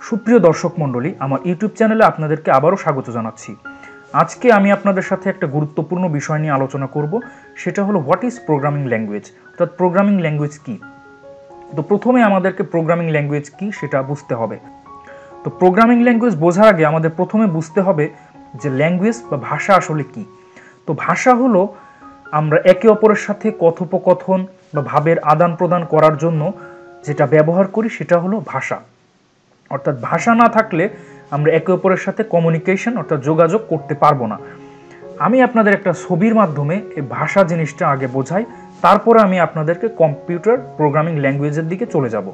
সুপ্রিয় দর্শক মণ্ডলী, আমার ইউটিউব চ্যানেলে আপনাদেরকে আবারও স্বাগত জানাচ্ছি। আজকে আমি আপনাদের সাথে একটা গুরুত্বপূর্ণ বিষয় নিয়ে আলোচনা করব, সেটা হলো হোয়াট ইজ প্রোগ্রামিং ল্যাঙ্গুয়েজ, অর্থাৎ প্রোগ্রামিং ল্যাঙ্গুয়েজ কী। তো প্রথমে আমাদেরকে প্রোগ্রামিং ল্যাঙ্গুয়েজ কী সেটা বুঝতে হবে। তো প্রোগ্রামিং ল্যাঙ্গুয়েজ বোঝার আগে আমাদের প্রথমে বুঝতে হবে যে ল্যাঙ্গুয়েজ বা ভাষা আসলে কী। তো ভাষা হলো আমরা একে অপরের সাথে কথোপকথন বা ভাবের আদান প্রদান করার জন্য যেটা ব্যবহার করি সেটা হলো ভাষা। অর্থাৎ ভাষা না থাকলে আমরা একে অপরের সাথে কমিউনিকেশন অর্থাৎ যোগাযোগ করতে পারবো না। আমি আপনাদের একটা ছবির মাধ্যমে এই ভাষা জিনিসটা আগে বোঝাই, তারপরে আমি আপনাদেরকে কম্পিউটার প্রোগ্রামিং ল্যাঙ্গুয়েজের দিকে চলে যাব।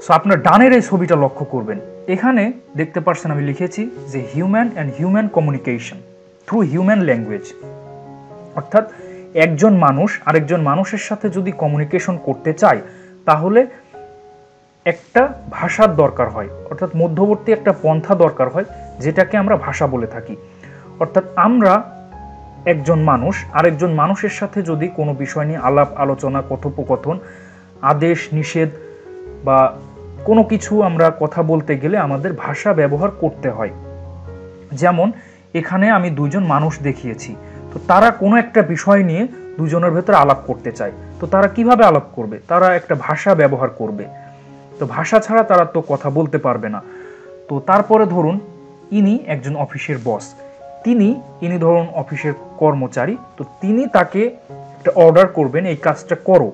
সো আপনার ডানের এই ছবিটা লক্ষ্য করবেন, এখানে দেখতে পাচ্ছেন আমি লিখেছি যে human and human communication through human language. অর্থাৎ একজন মানুষ আরেকজন মানুষের সাথে যদি কমিউনিকেশন করতে চায় তাহলে একটা ভাষার দরকার হয়, অর্থাৎ মধ্যবর্তী একটা পন্থা দরকার হয়, যেটাকে আমরা ভাষা বলে থাকি। অর্থাৎ আমরা একজন মানুষ আরেকজন মানুষের সাথে যদি কোনো বিষয় নিয়ে আলাপ আলোচনা কথোপকথন আদেশ নিষেধ বা কোনো কিছু আমরা কথা বলতে গেলে আমাদের ভাষা ব্যবহার করতে হয়। যেমন এখানে আমি দুজন মানুষ দেখিয়েছি, তো তারা কোনো একটা বিষয় নিয়ে দুজনের ভেতরে আলাপ করতে চায়, তো তারা কিভাবে আলাপ করবে? তারা একটা ভাষা ব্যবহার করবে। তো ভাষা ছাড়া তারা তো কথা বলতে পারবে না। তো তারপরে ধরুন ইনি একজন অফিসের বস, ইনি ধরুন অফিসের কর্মচারী, তো তিনি তাকে একটা অর্ডার করবেন এই কাজটা করো,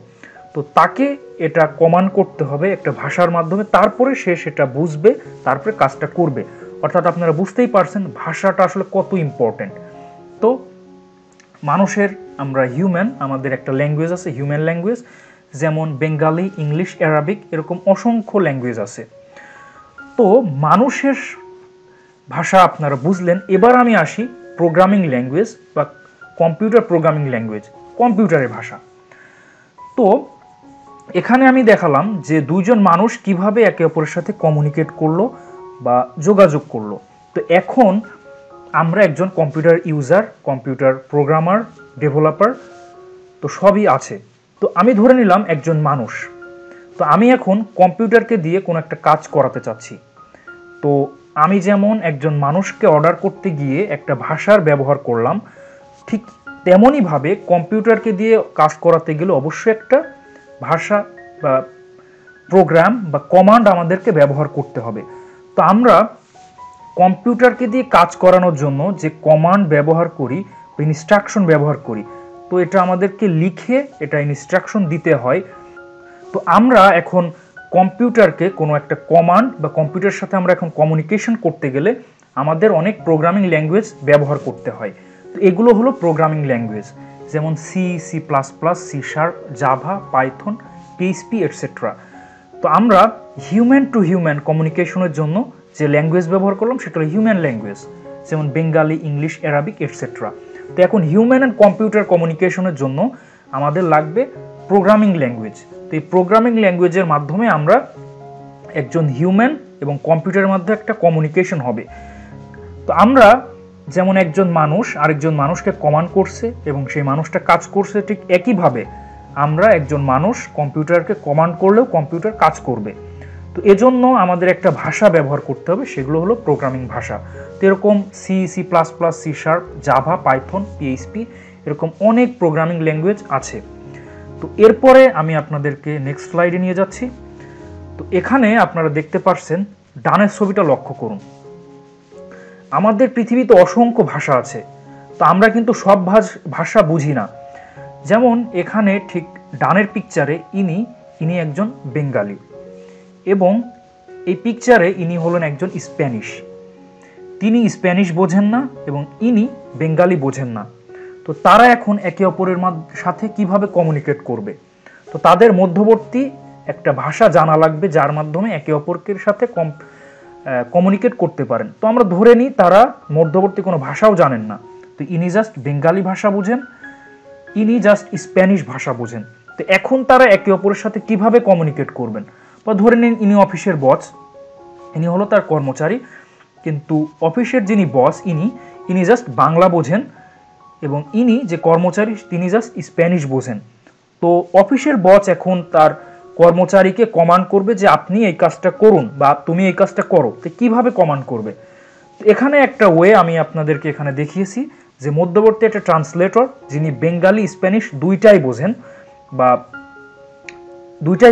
তো তাকে এটা কমান্ড করতে হবে একটা ভাষার মাধ্যমে, তারপরে সে সেটা বুঝবে, তারপরে কাজটা করবে। অর্থাৎ আপনারা বুঝতেই পারছেন ভাষাটা আসলে কত ইম্পর্টেন্ট। তো মানুষের আমরা হিউম্যান, আমাদের একটা ল্যাঙ্গুয়েজ আছে হিউম্যান ল্যাঙ্গুয়েজ, যেমন বেঙ্গালি, ইংলিশ, অ্যারাবিক, এরকম অসংখ্য ল্যাঙ্গুয়েজ আছে। তো মানুষের ভাষা আপনারা বুঝলেন, এবার আমি আসি প্রোগ্রামিং ল্যাঙ্গুয়েজ বা কম্পিউটার প্রোগ্রামিং ল্যাঙ্গুয়েজ, কম্পিউটারের ভাষা। তো এখানে আমি দেখালাম যে দুইজন মানুষ কিভাবে একে অপরের সাথে কমিউনিকেট করলো বা যোগাযোগ করলো। তো এখন আমরা একজন computer user, computer programmer, developer, তো সবই আছে। তো আমি ধরে নিলাম একজন মানুষ, তো আমি এখন কম্পিউটারকে দিয়ে কোনো একটা কাজ করাতে চাচ্ছি। তো আমি যেমন একজন মানুষকে অর্ডার করতে গিয়ে একটা ভাষার ব্যবহার করলাম, ঠিক তেমনইভাবে কম্পিউটারকে দিয়ে কাজ করাতে গেলে অবশ্যই একটা ভাষা বা প্রোগ্রাম বা কমান্ড আমাদেরকে ব্যবহার করতে হবে। তো আমরা কম্পিউটারকে দিয়ে কাজ করানোর জন্য যে কমান্ড ব্যবহার করি বা ইনস্ট্রাকশন ব্যবহার করি, তো এটা আমাদেরকে লিখে এটা ইনস্ট্রাকশন দিতে হয়। তো আমরা এখন কম্পিউটারকে কোনো একটা কমান্ড বা কম্পিউটারের সাথে আমরা এখন কমিউনিকেশন করতে গেলে আমাদের অনেক প্রোগ্রামিং ল্যাঙ্গুয়েজ ব্যবহার করতে হয়। তো এগুলো হলো প্রোগ্রামিং ল্যাঙ্গুয়েজ, যেমন C, C plus plus, C sharp, Java, Python, PHP etcetera. তো আমরা হিউম্যান টু হিউম্যান কমিউনিকেশনের জন্য যে ল্যাঙ্গুয়েজ ব্যবহার করলাম সেটা হলো হিউম্যান ল্যাঙ্গুয়েজ, যেমন বেঙ্গালি, ইংলিশ, অ্যারাবিক এটসেট্রা। তো এখন হিউম্যান অ্যান্ড কম্পিউটার কমিউনিকেশনের জন্য আমাদের লাগবে প্রোগ্রামিং ল্যাঙ্গুয়েজ। তো এই প্রোগ্রামিং ল্যাঙ্গুয়েজের মাধ্যমে আমরা একজন হিউম্যান এবং কম্পিউটারের মধ্যে একটা কমিউনিকেশন হবে। তো আমরা যেমন একজন মানুষ আরেকজন মানুষকে কমান্ড করছে এবং সেই মানুষটা কাজ করছে, ঠিক একইভাবে আমরা একজন মানুষ কম্পিউটারকে কমান্ড করলেও কম্পিউটার কাজ করবে। তো এজন্য আমাদের একটা ভাষা ব্যবহার করতে হবে, সেগুলো হলো প্রোগ্রামিং ভাষা। তো এরকম C, C plus plus, C sharp, Java, Python, PHP, এরকম অনেক প্রোগ্রামিং ল্যাঙ্গুয়েজ আছে। তো এরপরে আমি আপনাদেরকে নেক্সট স্লাইডে নিয়ে যাচ্ছি। তো এখানে আপনারা দেখতে পাচ্ছেন, ডানের ছবিটা লক্ষ্য করুন। আমাদের পৃথিবীতে অসংখ্য ভাষা আছে, তো আমরা কিন্তু সব ভাষা বুঝি না। যেমন এখানে ঠিক ডানের পিকচারে ইনি একজন বেঙ্গালি, এবং এই পিকচারে ইনি হলেন একজন স্প্যানিশ। তিনি স্প্যানিশ বোঝেন না এবং ইনি বেঙ্গালি বোঝেন না। তো তারা এখন একে অপরের সাথে কিভাবে কমিউনিকেট করবে? তো তাদের মধ্যবর্তী একটা ভাষা জানা লাগবে, যার মাধ্যমে একে অপরের সাথে কমিউনিকেট করতে পারেন। তো আমরা ধরে নিই তারা মধ্যবর্তী কোনো ভাষাও জানেন না, তো ইনি জাস্ট বেঙ্গালি ভাষা বুঝেন, ইনি জাস্ট স্প্যানিশ ভাষা বুঝেন। তো এখন তারা একে অপরের সাথে কিভাবে কমিউনিকেট করবেন? বা ধরে নিন ইনি অফিসের বস, ইনি হলো তার কর্মচারী, কিন্তু অফিসের যিনি বস ইনি জাস্ট বাংলা বোঝেন এবং ইনি যে কর্মচারী তিনি জাস্ট স্প্যানিশ বোঝেন। তো অফিসের বস এখন তার কর্মচারীকে কমান্ড করবে যে আপনি এই কাজটা করুন বা তুমি এই কাজটা করো। তো কিভাবে কমান্ড করবে? এখানে একটা ওয়ে আমি আপনাদেরকে এখানে দেখিয়েছি যে মধ্যবর্তী একটা ট্রান্সলেটর যিনি বেঙ্গালি স্প্যানিশ দুইটাই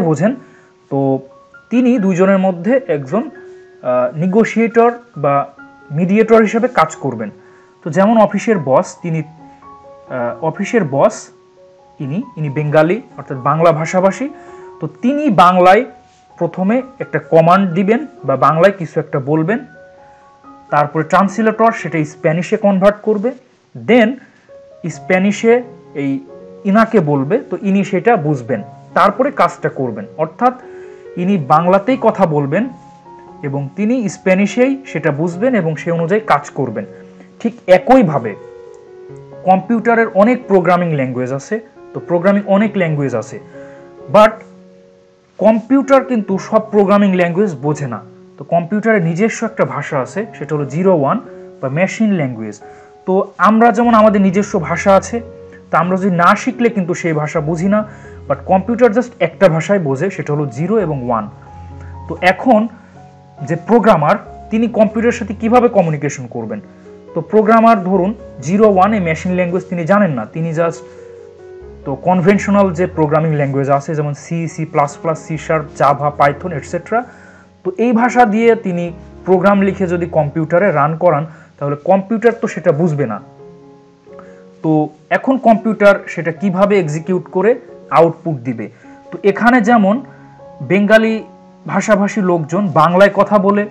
বোঝেন, তো তিনি দুইজনের মধ্যে একজন নিগোশিয়েটর বা মিডিয়েটর হিসেবে কাজ করবেন। তো যেমন অফিসের বস ইনি বেঙ্গালি অর্থাৎ বাংলা ভাষাভাষী, তো তিনি বাংলায় প্রথমে একটা কমান্ড দিবেন বা বাংলায় কিছু একটা বলবেন, তারপরে ট্রান্সলেটর সেটা স্প্যানিশে কনভার্ট করবে, দেন স্প্যানিশে এই ইনাকে বলবে, তো ইনি সেটা বুঝবেন, তারপরে কাজটা করবেন। অর্থাৎ ইনি বাংলাতেই কথা বলবেন এবং তিনি স্প্যানিশেই সেটা বুঝবেন এবং সে অনুযায়ী কাজ করবেন। ঠিক একইভাবে কম্পিউটারের অনেক প্রোগ্রামিং ল্যাঙ্গুয়েজ আছে, তো অনেক ল্যাঙ্গুয়েজ আছে, বাট কম্পিউটার কিন্তু সব প্রোগ্রামিং ল্যাঙ্গুয়েজ বোঝে না। তো কম্পিউটারের নিজস্ব একটা ভাষা আছে, সেটা হলো 01 বা মেশিন ল্যাঙ্গুয়েজ। তো আমরা যেমন আমাদের নিজস্ব ভাষা আছে, তা আমরা যদি না শিখলে কিন্তু সেই ভাষা বুঝি না, বাট কম্পিউটার জাস্ট একটা ভাষায় বোঝে, সেটা হলো 0 এবং 1। তো এখন যে প্রোগ্রামার তিনি কম্পিউটারের সাথে কিভাবে কমিউনিকেশন করবেন? তো প্রোগ্রামার ধরুন 01 এই মেশিন ল্যাঙ্গুয়েজ তিনি জানেন না, তিনি জাস্ট তো কনভেনশনাল যে প্রোগ্রামিং ল্যাঙ্গুয়েজ আছে যেমন C, C++, C#, Java, Python etcetera, তো এই ভাষা দিয়ে তিনি প্রোগ্রাম লিখে যদি কম্পিউটারে রান করান তাহলে কম্পিউটার তো সেটা বুঝবে না। তো এখন কম্পিউটার সেটা কিভাবে এক্সিকিউট করে আউটপুট দিবে? তো এখানে যেমন বেঙ্গালি ভাষাভাষী লোকজন বাংলায় কথা বলে,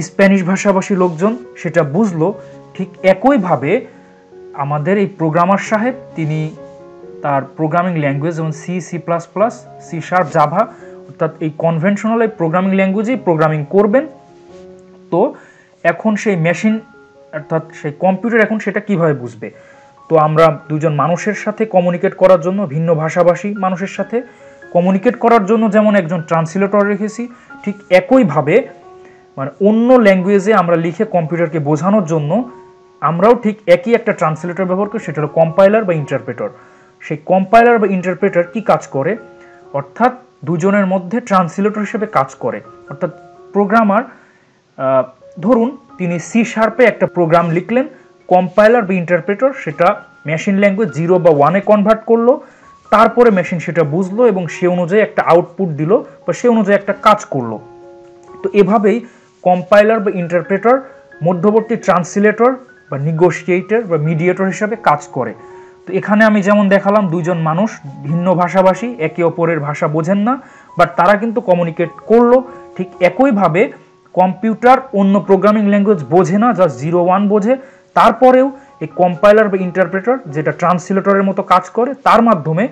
স্প্যানিশ ভাষাভাষী লোকজন সেটা বুঝলো, ঠিক একইভাবে আমাদের এই প্রোগ্রামার সাহেব তিনি তার প্রোগ্রামিং ল্যাঙ্গুয়েজ যেমন সি, C++, C#, জাভা অর্থাৎ এই কনভেনশনাল এই প্রোগ্রামিং ল্যাঙ্গুয়েজেই প্রোগ্রামিং করবেন। তো এখন সেই মেশিন অর্থাৎ সেই কম্পিউটার এখন সেটা কিভাবে বুঝবে? তো আমরা দুজন মানুষের সাথে কমিউনিকেট করার জন্য, ভিন্ন ভাষাভাষী মানুষের সাথে কমিউনিকেট করার জন্য যেমন একজন ট্রান্সলেটর রেখেছি, ঠিক একইভাবে মানে অন্য ল্যাঙ্গুয়েজে আমরা লিখে কম্পিউটারকে বোঝানোর জন্য আমরাও ঠিক একই একটা ট্রান্সলেটর ব্যবহার করি, সেটা হলো কম্পাইলার বা ইন্টারপ্রেটর। সেই কম্পাইলার বা ইন্টারপ্রেটর কি কাজ করে? অর্থাৎ দুজনের মধ্যে ট্রান্সলেটর হিসেবে কাজ করে। অর্থাৎ প্রোগ্রামার ধরুন তিনি C# একটা প্রোগ্রাম লিখলেন, কম্পাইলার বা ইন্টারপ্রেটর সেটা মেশিন ল্যাঙ্গুয়েজ 0 বা 1-এ কনভার্ট করলো, তারপরে মেশিন সেটা বুঝলো এবং সে অনুযায়ী একটা আউটপুট দিল বা সে অনুযায়ী একটা কাজ করলো। তো এভাবেই কম্পাইলার বা ইন্টারপ্রেটর মধ্যবর্তী ট্রান্সলেটর বা নিগোশিয়েটর বা মিডিয়েটর হিসাবে কাজ করে। তো এখানে আমি যেমন দেখালাম দুইজন মানুষ ভিন্ন ভাষাভাষী, একে অপরের ভাষা বোঝেন না, বাট তারা কিন্তু কমিউনিকেট করলো। ঠিক একইভাবে কম্পিউটার অন্য প্রোগ্রামিং ল্যাঙ্গুয়েজ বোঝে না, জাস্ট 0-1 বোঝে, তারপরেও এই কম্পাইলার বা ইন্টারপ্রেটর যেটা ট্রান্সলেটরের মতো কাজ করে, তার মাধ্যমে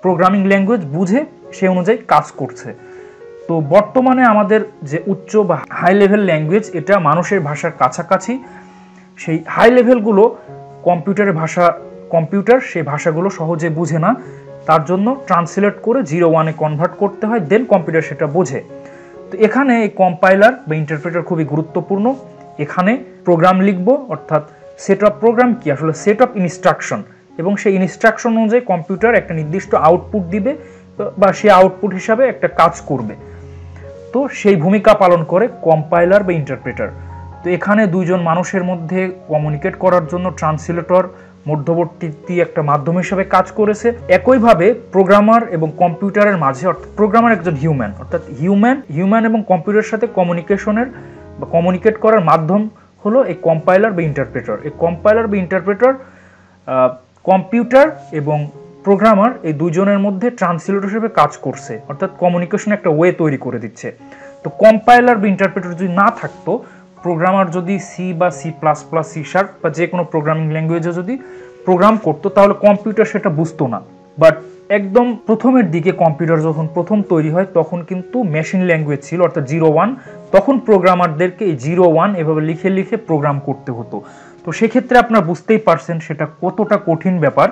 প্রোগ্রামিং ল্যাঙ্গুয়েজ বুঝে সে অনুযায়ী কাজ করছে। তো বর্তমানে আমাদের যে উচ্চ বা হাই লেভেল ল্যাঙ্গুয়েজ এটা মানুষের ভাষার কাছাকাছি, সেই হাই লেভেলগুলো কম্পিউটার সেই ভাষাগুলো সহজে বুঝে না, তার জন্য ট্রান্সলেট করে 0-1-এ কনভার্ট করতে হয়, দেন কম্পিউটার সেটা বোঝে। তো এখানে এই কম্পাইলার বা ইন্টারপ্রেটার খুবই গুরুত্বপূর্ণ। এখানে প্রোগ্রাম লিখব, অর্থাৎ সেট অফ প্রোগ্রাম কি? আসলে সেট অফ ইনস্ট্রাকশন, এবং সেই ইনস্ট্রাকশন অনুযায়ী কম্পিউটার একটা নির্দিষ্ট আউটপুট দিবে বা সেই আউটপুট হিসাবে একটা কাজ করবে। তো সেই ভূমিকা পালন করে কম্পাইলার বা ইন্টারপ্রেটার। তো এখানে দুইজন মানুষের মধ্যে কমিউনিকেট করার জন্য ট্রান্সলেটর মধ্যবর্তী একটা মাধ্যম হিসেবে কাজ করেছে। একইভাবে প্রোগ্রামার এবং কম্পিউটারের মাঝে, অর্থাৎ প্রোগ্রামার একজন হিউম্যান, অর্থাৎ হিউম্যান এবং কম্পিউটারের সাথে কমিউনিকেট করার মাধ্যম হলো এই কম্পাইলার বা ইন্টারপ্রেটার। এই কম্পাইলার বা ইন্টারপ্রেটার কম্পিউটার এবং প্রোগ্রামার এই দুইজনের মধ্যে ট্রান্সলেটর হিসেবে কাজ করছে, অর্থাৎ কমিউনিকেশন একটা ওয়ে তৈরি করে দিচ্ছে। তো কম্পাইলার বা ইন্টারপ্রেটার যদি না থাকতো, প্রোগ্রামার যদি সি বা C++, C# বা যে কোনো প্রোগ্রামিং ল্যাঙ্গুয়েজে যদি প্রোগ্রাম করতো তাহলে কম্পিউটার সেটা বুঝতো না। বাট একদম প্রথমের দিকে কম্পিউটার যখন প্রথম তৈরি হয় তখন কিন্তু মেশিন ল্যাঙ্গুয়েজ ছিল, অর্থাৎ 0-1, তখন প্রোগ্রামারদেরকে এই 0-1 এভাবে লিখে লিখে প্রোগ্রাম করতে হতো। তো সেক্ষেত্রে আপনারা বুঝতেই পারছেন সেটা কতটা কঠিন ব্যাপার,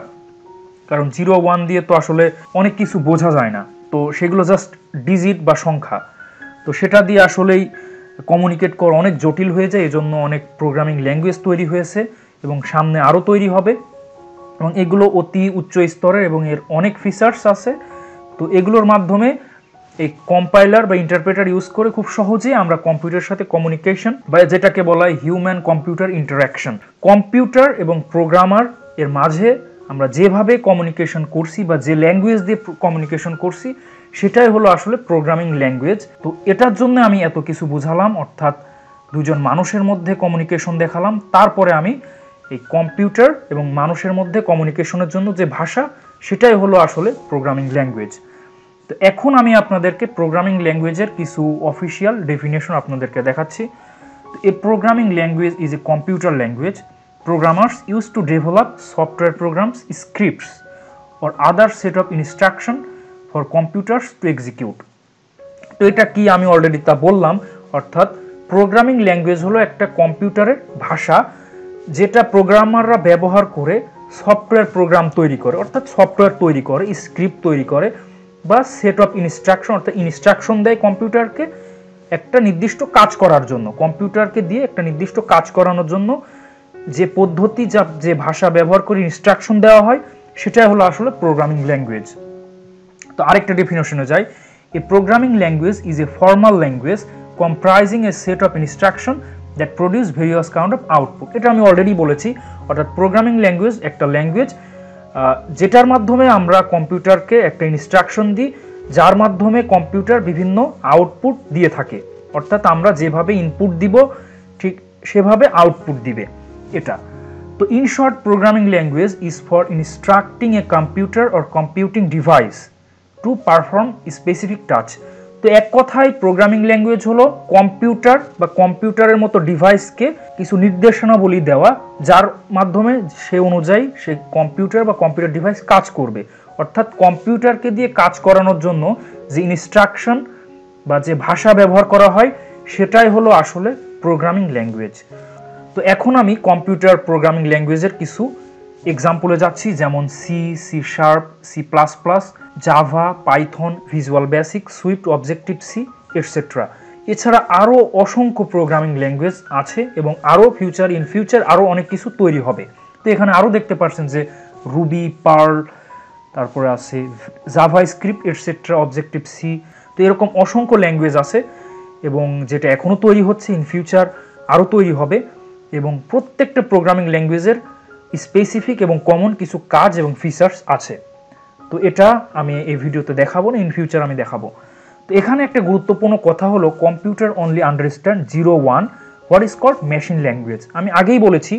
কারণ 0-1 দিয়ে তো আসলে অনেক কিছু বোঝা যায় না, তো সেগুলো জাস্ট ডিজিট বা সংখ্যা, তো সেটা দিয়ে আসলেই কমিউনিকেট করা অনেক জটিল হয়ে যায়। এজন্য অনেক প্রোগ্রামিং ল্যাঙ্গুয়েজ তৈরি হয়েছে এবং সামনে আরও তৈরি হবে, এবং এগুলো অতি উচ্চ স্তরের এবং এর অনেক ফিচার্স আছে। তো এগুলোর মাধ্যমে এই কম্পাইলার বা ইন্টারপ্রেটার ইউজ করে খুব সহজেই আমরা কম্পিউটারের সাথে কমিউনিকেশন বা যেটাকে বলা হয় হিউম্যান কম্পিউটার ইন্টারাকশন, কম্পিউটার এবং প্রোগ্রামার এর মাঝে আমরা যেভাবে কমিউনিকেশন করছি বা যে ল্যাঙ্গুয়েজ দিয়ে কমিউনিকেশন করছি সেটাই হলো আসলে প্রোগ্রামিং ল্যাঙ্গুয়েজ। তো এটার জন্য আমি এত কিছু বুঝালাম, অর্থাৎ দুজন মানুষের মধ্যে কমিউনিকেশন দেখালাম, তারপরে আমি এই কম্পিউটার এবং মানুষের মধ্যে কমিউনিকেশনের জন্য যে ভাষা সেটাই হলো আসলে প্রোগ্রামিং ল্যাঙ্গুয়েজ। তো এখন আমি আপনাদেরকে প্রোগ্রামিং ল্যাঙ্গুয়েজের কিছু অফিসিয়াল ডেফিনেশন আপনাদেরকে দেখাচ্ছি। তো a programming language is a computer language programmers used to develop software programs, scripts or other set of instruction for computers to execute. তো এটা কি আমি অলরেডি তা বললাম, অর্থাৎ প্রোগ্রামিং ল্যাঙ্গুয়েজ হলো একটা কম্পিউটারের ভাষা যেটা প্রোগ্রামাররা ব্যবহার করে সফটওয়্যার প্রোগ্রাম তৈরি করে, অর্থাৎ সফটওয়্যার তৈরি করে, স্ক্রিপ্ট তৈরি করে বা সেট অফ ইনস্ট্রাকশন, অর্থাৎ ইনস্ট্রাকশন দেয় কম্পিউটারকে একটা নির্দিষ্ট কাজ করার জন্য, কম্পিউটারকে দিয়ে একটা নির্দিষ্ট কাজ করানোর জন্য যে পদ্ধতি যে ভাষা ব্যবহার করে ইনস্ট্রাকশন দেওয়া হয় সেটাই হলো আসলে প্রোগ্রামিং ল্যাঙ্গুয়েজ। তো আরেকটা ডেফিনেশনে যাই, a programming language is a formal language comprising a set of instruction that produce various kind of output. এটা আমি অলরেডি বলেছি, অর্থাৎ প্রোগ্রামিং ল্যাঙ্গুয়েজ একটা ল্যাঙ্গুয়েজ যেটার মাধ্যমে আমরা কম্পিউটারকে একটা ইনস্ট্রাকশন দিই যার মাধ্যমে কম্পিউটার বিভিন্ন আউটপুট দিয়ে থাকে, অর্থাৎ আমরা যেভাবে ইনপুট দিব ঠিক সেভাবে আউটপুট দিবে এটা। তো in short programming language is for instructing a computer or computing device to perform specific touch. তো এক কথায় প্রোগ্রামিং ল্যাঙ্গুয়েজ হলো কম্পিউটার বা কম্পিউটারের মতো ডিভাইসকে কিছু নির্দেশনাবলী দেওয়া যার মাধ্যমে সে অনুযায়ী সে কম্পিউটার বা কম্পিউটার ডিভাইস কাজ করবে, অর্থাৎ কম্পিউটারকে দিয়ে কাজ করানোর জন্য যে ইনস্ট্রাকশন বা যে ভাষা ব্যবহার করা হয় সেটাই হলো আসলে প্রোগ্রামিং ল্যাঙ্গুয়েজ। তো এখন আমি কম্পিউটার প্রোগ্রামিং ল্যাঙ্গুয়েজের কিছু এক্সাম্পলে যাচ্ছি, যেমন C, C sharp, C plus plus, Java, Python, visual basic, Swift, objective C etcetera. এছাড়া আরও অসংখ্য প্রোগ্রামিং ল্যাঙ্গুয়েজ আছে এবং আরও ইন ফিউচার আরও অনেক কিছু তৈরি হবে। তো এখানে আরও দেখতে পাচ্ছেন যে রুবি, পার্ল, তারপরে আছে JavaScript etcetera, objective C. তো এরকম অসংখ্য ল্যাঙ্গুয়েজ আছে এবং যেটা এখনও তৈরি হচ্ছে, ইন ফিউচার আরও তৈরি হবে, এবং প্রত্যেকটা প্রোগ্রামিং ল্যাঙ্গুয়েজের স্পেসিফিক এবং কমন কিছু কাজ এবং ফিচার্স আছে। তো এটা আমি এই ভিডিওতে দেখাবো না, ইন ফিউচার আমি দেখাবো। তো এখানে একটা গুরুত্বপূর্ণ কথা হলো computer only understand 0-1 what is called machine language. আমি আগেই বলেছি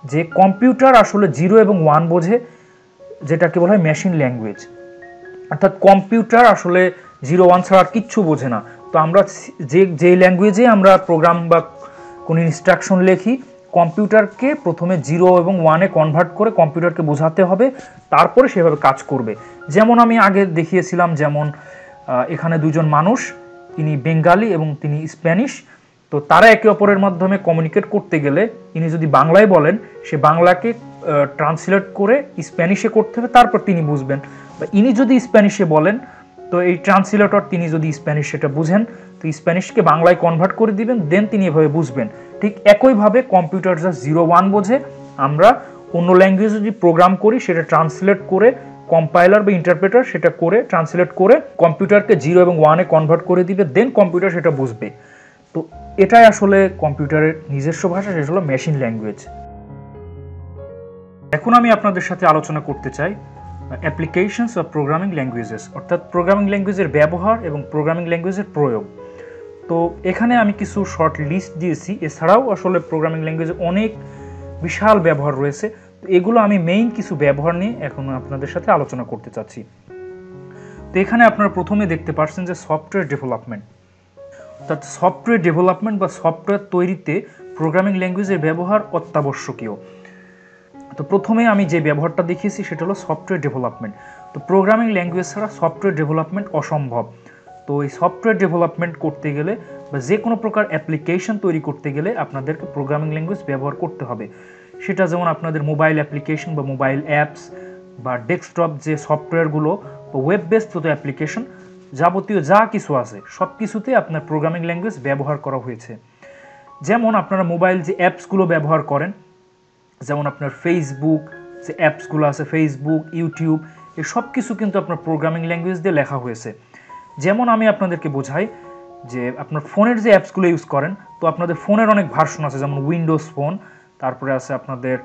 যে কম্পিউটার আসলে 0 এবং 1 বোঝে, যেটাকে বলা হয় মেশিন ল্যাঙ্গুয়েজ, অর্থাৎ কম্পিউটার আসলে 0-1 ছাড়া আর কিচ্ছু বোঝে না। তো আমরা যে ল্যাঙ্গুয়েজে আমরা প্রোগ্রাম বা কোনো ইনস্ট্রাকশন লেখি, কম্পিউটারকে প্রথমে 0 এবং 1-এ কনভার্ট করে কম্পিউটারকে বোঝাতে হবে, তারপরে সেভাবে কাজ করবে। যেমন আমি আগে দেখিয়েছিলাম, যেমন এখানে দুজন মানুষ, তিনি বেঙ্গালি এবং তিনি স্প্যানিশ। তো তারা একে অপরের মাধ্যমে কমিউনিকেট করতে গেলে ইনি যদি বাংলায় বলেন, সে বাংলাকে ট্রান্সলেট করে স্প্যানিশে করতে হবে, তারপর তিনি বুঝবেন। বা ইনি যদি স্প্যানিশে বলেন, তো এই ট্রান্সলেটর তিনি যদি স্প্যানিশ সেটা বুঝেন, তো স্প্যানিশকে বাংলায় কনভার্ট করে দিবেন, দেন তিনি এভাবে বুঝবেন। ঠিক একইভাবে কম্পিউটার জাস্ট 0-1 বোঝে। আমরা অন্য ল্যাঙ্গুয়েজ যদি প্রোগ্রাম করি সেটা ট্রান্সলেট করে কম্পাইলার বা ইন্টারপ্রেটার সেটা করে ট্রান্সলেট করে কম্পিউটারকে 0 এবং 1-এ কনভার্ট করে দিবে, দেন কম্পিউটার সেটা বুঝবে। তো এটাই আসলে কম্পিউটারের নিজস্ব ভাষা, সেটা হলো মেশিন ল্যাঙ্গুয়েজ। এখন আমি আপনাদের সাথে আলোচনা করতে চাই অ্যাপ্লিকেশনস অফ প্রোগ্রামিং ল্যাঙ্গুয়েজেস, অর্থাৎ প্রোগ্রামিং ল্যাঙ্গুয়েজের ব্যবহার এবং প্রোগ্রামিং ল্যাঙ্গুয়েজের প্রয়োগ। তো এখানে আমি কিছু শর্ট লিস্ট দিয়েছি, এছাড়াও আসলে প্রোগ্রামিং ল্যাঙ্গুয়েজে অনেক বিশাল ব্যবহার রয়েছে। তো এগুলো আমি মেইন কিছু ব্যবহার নিয়ে এখন আপনাদের সাথে আলোচনা করতে চাচ্ছি। তো এখানে আপনারা প্রথমে দেখতে পাচ্ছেন যে সফটওয়্যার ডেভেলপমেন্ট, অর্থাৎ সফটওয়্যার ডেভেলপমেন্ট বা সফটওয়্যার তৈরিতে প্রোগ্রামিং ল্যাঙ্গুয়েজের ব্যবহার অত্যাবশ্যকীয়। তো প্রথমে আমি যে ব্যবহারটা দেখিয়েছি সেটা হলো সফটওয়্যার ডেভেলপমেন্ট। তো প্রোগ্রামিং ল্যাঙ্গুয়েজ ছাড়া সফটওয়্যার ডেভেলপমেন্ট অসম্ভব। তো এই সফটওয়্যার ডেভেলপমেন্ট করতে গেলে বা যে কোনো প্রকার অ্যাপ্লিকেশন তৈরি করতে গেলে আপনাদেরকে প্রোগ্রামিং ল্যাঙ্গুয়েজ ব্যবহার করতে হবে। সেটা যেমন আপনাদের মোবাইল অ্যাপ্লিকেশন বা মোবাইল অ্যাপস বা ডেস্কটপ যে সফটওয়্যারগুলো বা ওয়েব বেসড যত অ্যাপ্লিকেশন, যাবতীয় যা কিছু আছে সব কিছুতে আপনার প্রোগ্রামিং ল্যাঙ্গুয়েজ ব্যবহার করা হয়েছে। যেমন আপনারা মোবাইল যে অ্যাপসগুলো ব্যবহার করেন, যেমন আপনার ফেসবুক যে অ্যাপসগুলো আছে, ফেসবুক, ইউটিউব, এই সব কিছু কিন্তু আপনার প্রোগ্রামিং ল্যাঙ্গুয়েজ দিয়ে লেখা হয়েছে। যেমন আমি আপনাদেরকে বোঝাই যে আপনার ফোনের যে অ্যাপসগুলো ইউজ করেন, তো আপনাদের ফোনের অনেক ভার্সন আছে, যেমন উইন্ডোজ ফোন, তারপরে আছে আপনাদের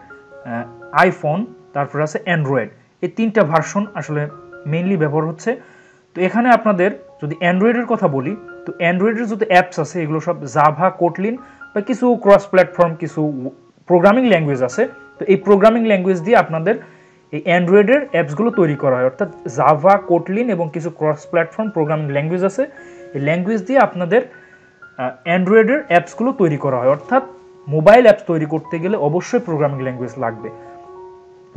আইফোন, তারপরে আছে অ্যান্ড্রয়েড। এই 3টা ভার্সন আসলে মেইনলি ব্যবহার হচ্ছে। তো এখানে আপনাদের যদি অ্যান্ড্রয়েডের কথা বলি, তো অ্যান্ড্রয়েডের যত অ্যাপস আছে এগুলো সব জাভা, কোটলিন বা কিছু ক্রস প্ল্যাটফর্ম কিছু প্রোগ্রামিং ল্যাঙ্গুয়েজ আছে। তো এই প্রোগ্রামিং ল্যাঙ্গুয়েজ দিয়ে আপনাদের এই অ্যান্ড্রয়েডের অ্যাপসগুলো তৈরি করা হয়, অর্থাৎ জাভা, কোটলিন এবং কিছু ক্রস প্ল্যাটফর্ম প্রোগ্রামিং ল্যাঙ্গুয়েজ আছে। এই ল্যাঙ্গুয়েজ দিয়ে আপনাদের অ্যান্ড্রয়েডের অ্যাপসগুলো তৈরি করা হয়, অর্থাৎ মোবাইল অ্যাপস তৈরি করতে গেলে অবশ্যই প্রোগ্রামিং ল্যাঙ্গুয়েজ লাগবে।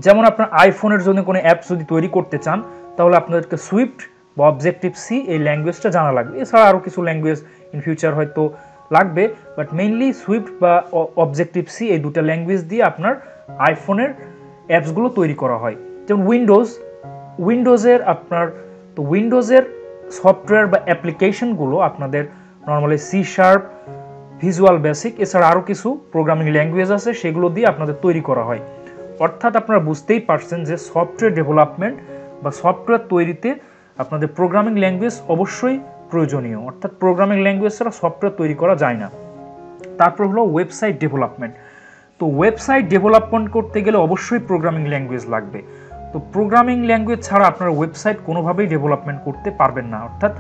যেমন আপনার আইফোনের জন্য কোনো অ্যাপস যদি তৈরি করতে চান, তাহলে আপনাদেরকে সুইফট বা অবজেক্টিভ সি এই ল্যাঙ্গুয়েজটা জানা লাগবে। এছাড়া আরও কিছু ল্যাঙ্গুয়েজ ইন ফিউচার হয়তো লাগবে, বাট মেইনলি সুইফট বা অবজেক্টিভ সি এই দুটো ল্যাঙ্গুয়েজ দিয়ে আপনার আইফোনের অ্যাপসগুলো তৈরি করা হয়। যেমন উইন্ডোজের আপনার তো উইন্ডোজের সফটওয়্যার বা অ্যাপ্লিকেশনগুলো আপনাদের normally C sharp, visual basic, এছাড়া আরও কিছু প্রোগ্রামিং ল্যাঙ্গুয়েজ আছে, সেগুলো দিয়ে আপনাদের তৈরি করা হয়। অর্থাৎ আপনারা বুঝতেই পারছেন যে সফটওয়্যার ডেভেলপমেন্ট বা সফটওয়্যার তৈরিতে আপনাদের প্রোগ্রামিং ল্যাঙ্গুয়েজ অবশ্যই প্রয়োজনীয়, অর্থাৎ প্রোগ্রামিং ল্যাঙ্গুয়েজ ছাড়া সফটওয়্যার তৈরি করা যায় না। তারপর হলো ওয়েবসাইট ডেভেলপমেন্ট। তো ওয়েবসাইট ডেভেলপমেন্ট করতে গেলে অবশ্যই প্রোগ্রামিং ল্যাঙ্গুয়েজ লাগবে। তো প্রোগ্রামিং ল্যাঙ্গুয়েজ ছাড়া আপনারা ওয়েবসাইট কোনোভাবেই ডেভেলপমেন্ট করতে পারবেন না, অর্থাৎ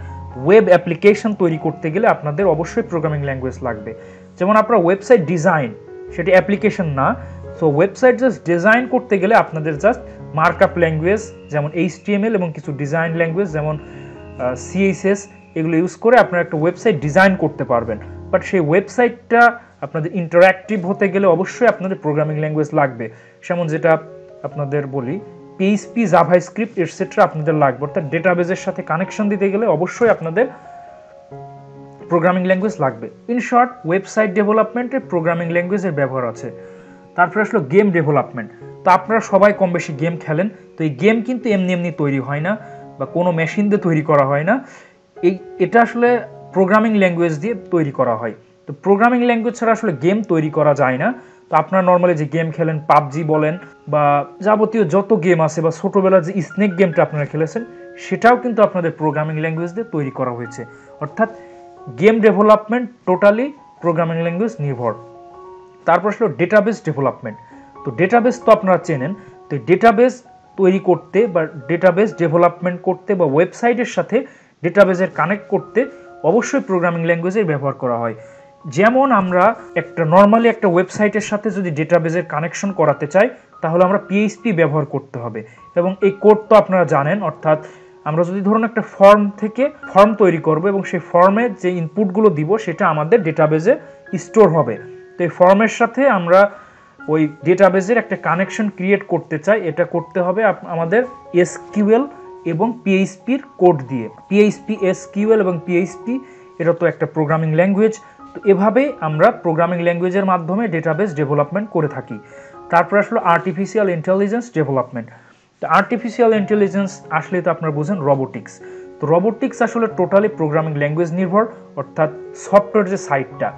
ওয়েব অ্যাপ্লিকেশন তৈরি করতে গেলে আপনাদের অবশ্যই প্রোগ্রামিং ল্যাঙ্গুয়েজ লাগবে। যেমন আপনার ওয়েবসাইট ডিজাইন, সেটি অ্যাপ্লিকেশন না। সো ওয়েবসাইট জাস্ট ডিজাইন করতে গেলে আপনাদের জাস্ট মার্কআপ ল্যাঙ্গুয়েজ যেমন HTML এবং কিছু ডিজাইন ল্যাঙ্গুয়েজ যেমন CSS এগুলো ইউজ করে আপনারা একটা ওয়েবসাইট ডিজাইন করতে পারবেন। বাট সেই ওয়েবসাইটটা আপনাদের ইন্টারঅ্যাক্টিভ হতে গেলে অবশ্যই আপনাদের প্রোগ্রামিং ল্যাঙ্গুয়েজ লাগবে। যেমন যেটা আপনাদের বলি PHP, জাভাস্ক্রিপ্ট এটসেট্রা আপনাদের লাগবে, অর্থাৎ ডেটাবেজের সাথে কানেকশন দিতে গেলে অবশ্যই আপনাদের প্রোগ্রামিং ল্যাঙ্গুয়েজ লাগবে। ইন শর্ট, ওয়েবসাইট ডেভেলপমেন্টে প্রোগ্রামিং ল্যাঙ্গুয়েজের ব্যবহার আছে। তারপরে আসলো গেম ডেভেলপমেন্ট। তো আপনারা সবাই কম বেশি গেম খেলেন, তো এই গেম কিন্তু এমনি এমনি তৈরি হয় না বা কোনো মেশিন দিয়ে তৈরি করা হয় না, এটা আসলে প্রোগ্রামিং ল্যাঙ্গুয়েজ দিয়ে তৈরি করা হয়। তো প্রোগ্রামিং ল্যাঙ্গুয়েজ ছাড়া আসলে গেম তৈরি করা যায় না। তো আপনারা নর্মালি যে গেম খেলেন, পাবজি বলেন বা যাবতীয় যত গেম আছে বা ছোটোবেলার যে স্নেক গেমটা আপনারা খেলেছেন, সেটাও কিন্তু আপনাদের প্রোগ্রামিং ল্যাঙ্গুয়েজ দিয়ে তৈরি করা হয়েছে। অর্থাৎ game development totally programming language নির্ভর। তারপর আসলো ডেটাবেস ডেভেলপমেন্ট। তো ডেটাবেস তো আপনারা চেনেন। তো ডেটাবেস তৈরি করতে বা ডেটাবেস ডেভেলপমেন্ট করতে বা ওয়েবসাইটের সাথে ডেটাবেসের কানেক্ট করতে অবশ্যই প্রোগ্রামিং ল্যাঙ্গুয়েজের ব্যবহার করা হয়। যেমন আমরা নর্মালি একটা ওয়েবসাইটের সাথে যদি ডেটাবেসের কানেকশন করাতে চাই, তাহলে আমরা PHP ব্যবহার করতে হবে এবং এই কোড তো আপনারা জানেন। অর্থাৎ আমরা যদি ধরুন একটা ফর্ম তৈরি করব এবং সেই ফর্মে যে ইনপুটগুলো দিব সেটা আমাদের ডেটাবেসে স্টোর হবে। তো এই ফর্মের সাথে আমরা ওই ডেটাবেসের একটা কানেকশন ক্রিয়েট করতে চাই, এটা করতে হবে আমাদের SQL এবং PHPর কোড দিয়ে। PHP, SQL এবং PHP এটা তো একটা প্রোগ্রামিং ল্যাঙ্গুয়েজ। তো এভাবেই আমরা প্রোগ্রামিং ল্যাঙ্গুয়েজের মাধ্যমে ডেটাবেস ডেভেলপমেন্ট করে থাকি। তারপর আসলো আর্টিফিশিয়াল ইন্টেলিজেন্স ডেভেলপমেন্ট। তো আর্টিফিশিয়াল ইন্টেলিজেন্স আসলে তো আপনারা বুঝেন রোবোটিক্স। তো রোবোটিক্স আসলে টোটালি প্রোগ্রামিং ল্যাঙ্গুয়েজ নির্ভর, অর্থাৎ সফটওয়্যার যে সাইডটা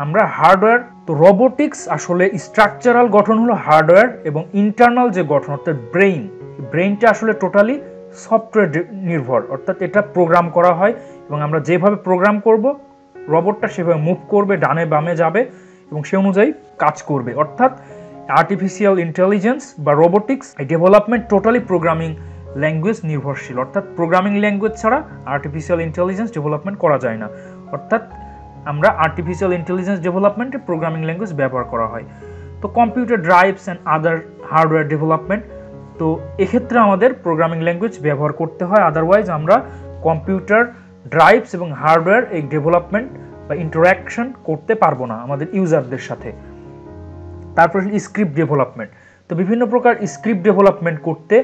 আমরা হার্ডওয়্যার। তো রোবোটিক্স আসলে স্ট্রাকচারাল গঠন হলো হার্ডওয়্যার এবং ইন্টারনাল যে গঠন অর্থাৎ ব্রেইনটা আসলে টোটালি সফটওয়্যার নির্ভর, অর্থাৎ এটা প্রোগ্রাম করা হয় এবং আমরা যেভাবে প্রোগ্রাম করব রোবটটা সেভাবে মুভ করবে, ডানে বামে যাবে এবং সে অনুযায়ী কাজ করবে। অর্থাৎ আর্টিফিশিয়াল ইন্টেলিজেন্স বা রোবোটিক্স এই ডেভেলপমেন্ট টোটালি প্রোগ্রামিং ল্যাঙ্গুয়েজ নির্ভরশীল, অর্থাৎ প্রোগ্রামিং ল্যাঙ্গুয়েজ ছাড়া আর্টিফিশিয়াল ইন্টেলিজেন্স ডেভেলপমেন্ট করা যায় না। অর্থাৎ আমরা আর্টিফিশিয়াল ইন্টেলিজেন্স ডেভেলপমেন্টে প্রোগ্রামিং ল্যাঙ্গুয়েজ ব্যবহার করা হয়। তো computer drives and other hardware development, তো এক্ষেত্রে আমাদের প্রোগ্রামিং ল্যাঙ্গুয়েজ ব্যবহার করতে হয়, আদারওয়াইজ আমরা কম্পিউটার ড্রাইভস এবং হার্ডওয়্যার এই ডেভেলপমেন্ট বা ইন্টারাকশন করতে পারবো না আমাদের ইউজারদের সাথে। তারপর স্ক্রিপ্ট ডেভেলপমেন্ট। তো বিভিন্ন প্রকার স্ক্রিপ্ট ডেভেলপমেন্ট করতে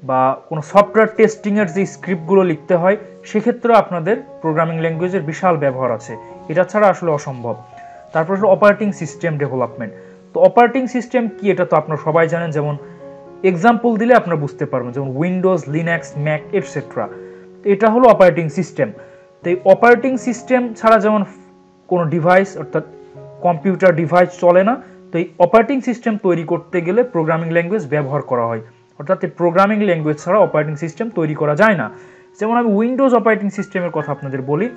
বা কোনো সফটওয়্যার টেস্টিংয়ের যে স্ক্রিপ্টগুলো লিখতে হয় সেক্ষেত্রেও আপনাদের প্রোগ্রামিং ল্যাঙ্গুয়েজের বিশাল ব্যবহার আছে, এটা ছাড়া আসলে অসম্ভব। তারপর হলো অপারেটিং সিস্টেম ডেভেলপমেন্ট। তো অপারেটিং সিস্টেম কি এটা তো আপনারা সবাই জানেন, যেমন এক্সাম্পল দিলে আপনারা বুঝতে পারবেন, যেমন উইন্ডোজ, লিনাক্স, ম্যাক এটসেট্রা। এটা হলো অপারেটিং সিস্টেম। তো এই অপারেটিং সিস্টেম ছাড়া যেমন কোনো ডিভাইস অর্থাৎ কম্পিউটার ডিভাইস চলে না। তো এই অপারেটিং সিস্টেম তৈরি করতে গেলে প্রোগ্রামিং ল্যাঙ্গুয়েজ ব্যবহার করা হয়, অর্থাৎ এই প্রোগ্রামিং ল্যাঙ্গুয়েজ ছাড়া অপারেটিং সিস্টেম তৈরি করা যায় না। যেমন আমি উইন্ডোজ অপারেটিং সিস্টেমের কথা আপনাদের বলি।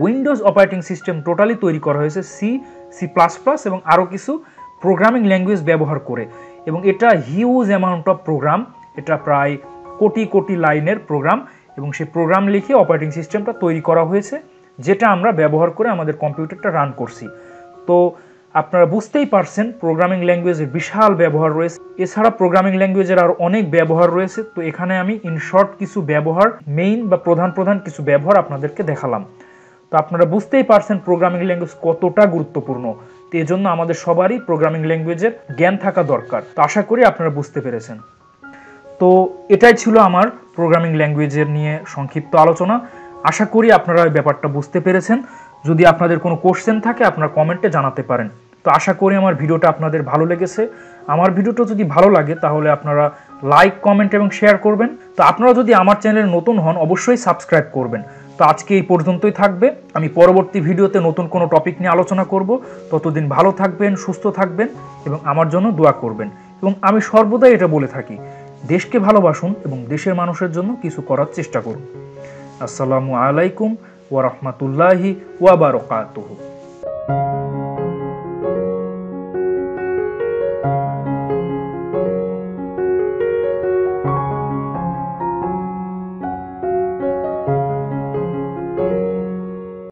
উইন্ডোজ অপারেটিং সিস্টেম টোটালি তৈরি করা হয়েছে সি, সি প্লাস প্লাস এবং আরও কিছু প্রোগ্রামিং ল্যাঙ্গুয়েজ ব্যবহার করে, এবং এটা হিউজ অ্যামাউন্ট অফ প্রোগ্রাম, এটা প্রায় কোটি কোটি লাইনের প্রোগ্রাম, এবং সেই প্রোগ্রাম লিখে অপারেটিং সিস্টেমটা তৈরি করা হয়েছে, যেটা আমরা ব্যবহার করে আমাদের কম্পিউটারটা রান করছি। তো আপনারা বুঝতেই পারছেন প্রোগ্রামিং ল্যাঙ্গুয়েজের বিশাল ব্যবহার রয়েছে। এছাড়া প্রোগ্রামিং ল্যাঙ্গুয়েজের আর অনেক ব্যবহার রয়েছে। তো এখানে আমি ইন শর্ট কিছু ব্যবহার, মেইন বা প্রধান কিছু ব্যবহার আপনাদেরকে দেখালাম। তো আপনারা বুঝতেই পারছেন প্রোগ্রামিং ল্যাঙ্গুয়েজ কতটা গুরুত্বপূর্ণ। তো এই জন্য আমাদের সবারই প্রোগ্রামিং ল্যাঙ্গুয়েজের জ্ঞান থাকা দরকার। তো আশা করি আপনারা বুঝতে পেরেছেন। তো এটাই ছিল আমার প্রোগ্রামিং ল্যাঙ্গুয়েজের নিয়ে সংক্ষিপ্ত আলোচনা। আশা করি আপনারা এই ব্যাপারটা বুঝতে পেরেছেন। যদি আপনাদের কোনো কোশ্চেন থাকে আপনারা কমেন্টে জানাতে পারেন। তো আশা করি আমার ভিডিওটা আপনাদের ভালো লেগেছে। আমার ভিডিওটা যদি ভালো লাগে তাহলে আপনারা লাইক, কমেন্ট এবং শেয়ার করবেন। তো আপনারা যদি আমার চ্যানেলে নতুন হন অবশ্যই সাবস্ক্রাইব করবেন। তো আজকে এই পর্যন্তই থাকবে। আমি পরবর্তী ভিডিওতে নতুন কোনো টপিক নিয়ে আলোচনা করব। ততদিন ভালো থাকবেন, সুস্থ থাকবেন এবং আমার জন্য দোয়া করবেন। এবং আমি সর্বদাই এটা বলে থাকি, দেশকে ভালোবাসুন এবং দেশের মানুষের জন্য কিছু করার চেষ্টা করুন। আসসালামু আলাইকুম ওয়া রাহমাতুল্লাহি ওয়া বারাকাতুহু।